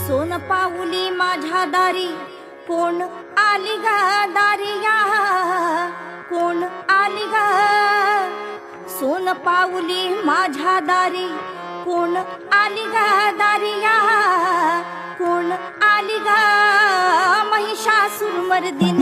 सोन पाऊली माझ्या दारी कोण आली ग दारिया कोण आली ग सोन पाऊली माझ्या दारी कोण आली ग दारिया कोण आली ग महिषासुर मर्दिनी